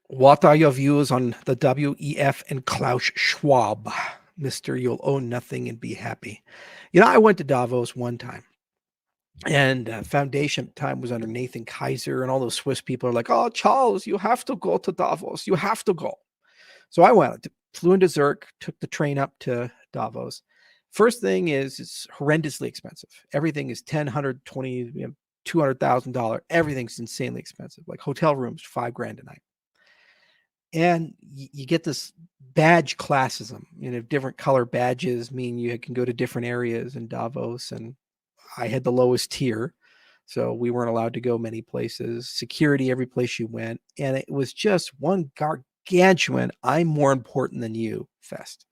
What are your views on the WEF and Klaus Schwab? Mr. You'll own nothing and be happy. I went to Davos one time, and foundation at the time was under Nathan Kaiser, and all those Swiss people are like, oh, Charles, you have to go to Davos. You have to go. So I went, flew into Zurich, took the train up to Davos. First thing is it's horrendously expensive. Everything is 10, 120, $200,000. Everything's insanely expensive. Like hotel rooms, $5,000 a night. And you get this badge classism. Different color badges mean you can go to different areas in Davos, and I had the lowest tier, so we weren't allowed to go many places. Security every place you went, and it was just one gargantuan I'm more important than you fest.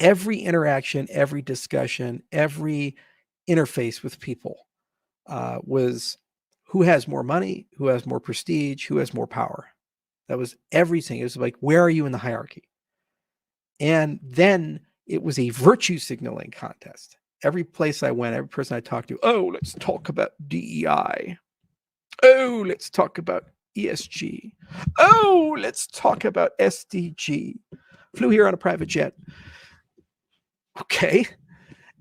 Every interaction, every discussion, every interface with people was who has more money, who has more prestige, who has more power. That was everything. It was like, where are you in the hierarchy? And then it was a virtue signaling contest. Every place I went, every person I talked to, oh, let's talk about DEI. Oh, let's talk about ESG. Oh, let's talk about SDG. Flew here on a private jet. Okay.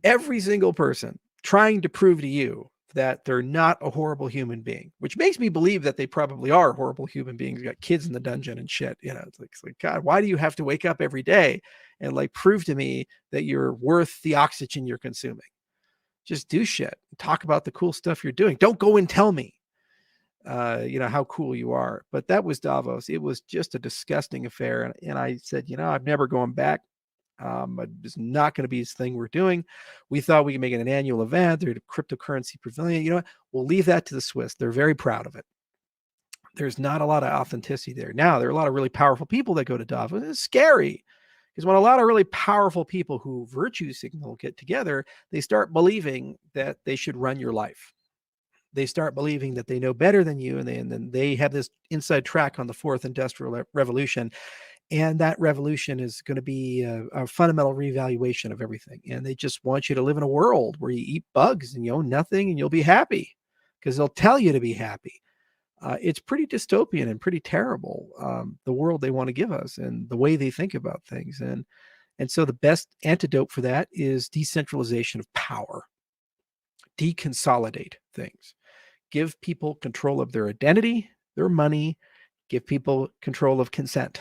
Every single person trying to prove to you that they're not a horrible human being, which makes me believe that they probably are horrible human beings. You got kids in the dungeon and shit. It's like, God, why do you have to wake up every day and like prove to me that you're worth the oxygen you're consuming? Just do shit. Talk about the cool stuff you're doing. Don't go and tell me, how cool you are. But that was Davos. It was just a disgusting affair. And I said, I'm never going back. It's not going to be this thing we're doing. We thought we could make it an annual event. There's a cryptocurrency pavilion. You know what? We'll leave that to the Swiss. They're very proud of it. There's not a lot of authenticity there. Now, there are a lot of really powerful people that go to Davos. It's scary because when a lot of really powerful people who virtue signal get together, they start believing that they should run your life. They start believing that they know better than you, and then they have this inside track on the fourth industrial revolution. And that revolution is going to be a fundamental reevaluation of everything. And they just want you to live in a world where you eat bugs and you own nothing and you'll be happy because they'll tell you to be happy. It's pretty dystopian and pretty terrible, the world they want to give us and the way they think about things. And so the best antidote for that is decentralization of power. Deconsolidate things. Give people control of their identity, their money. Give people control of consent.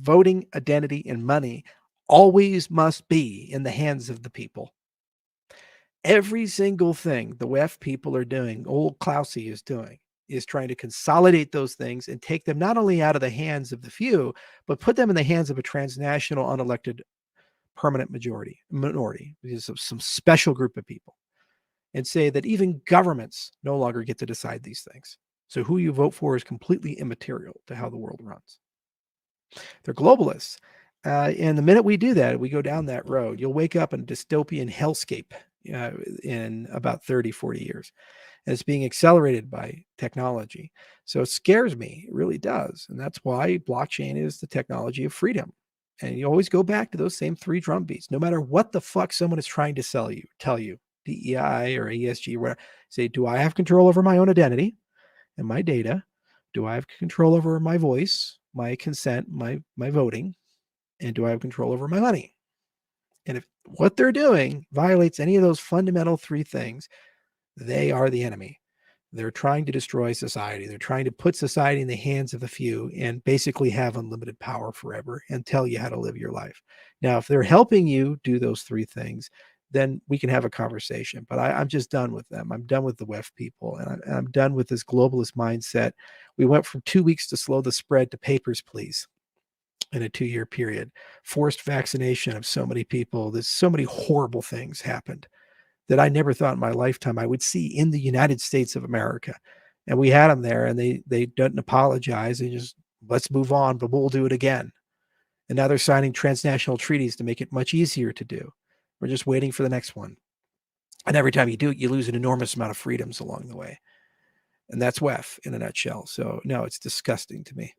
Voting, identity, and money always must be in the hands of the people. Every single thing the WEF people are doing, old Klausy is doing, is trying to consolidate those things and take them not only out of the hands of the few, but put them in the hands of a transnational, unelected, permanent minority, because of some special group of people, and say that even governments no longer get to decide these things. So who you vote for is completely immaterial to how the world runs. They're globalists. And the minute we do that, we go down that road, you'll wake up in a dystopian hellscape in about 30, 40 years. And it's being accelerated by technology. So it scares me. It really does. And that's why blockchain is the technology of freedom. And you always go back to those same three drum beats, no matter what the fuck someone is trying to tell you, DEI or ESG, or whatever. Say, do I have control over my own identity and my data? Do I have control over my voice, my consent, my voting? And do I have control over my money? And if what they're doing violates any of those fundamental three things, they are the enemy. They're trying to destroy society. They're trying to put society in the hands of the few and basically have unlimited power forever and tell you how to live your life. Now, if they're helping you do those three things, then we can have a conversation. But I'm just done with them. I'm done with the WEF people, and I'm done with this globalist mindset. We went from 2 weeks to slow the spread to papers, please, in a 2-year period. Forced vaccination of so many people. There's so many horrible things happened that I never thought in my lifetime I would see in the United States of America. And we had them there, and they didn't apologize. They just, let's move on, but we'll do it again. And now they're signing transnational treaties to make it much easier to do. We're just waiting for the next one. And every time you do it, you lose an enormous amount of freedoms along the way. And that's WEF in a nutshell. So no, it's disgusting to me.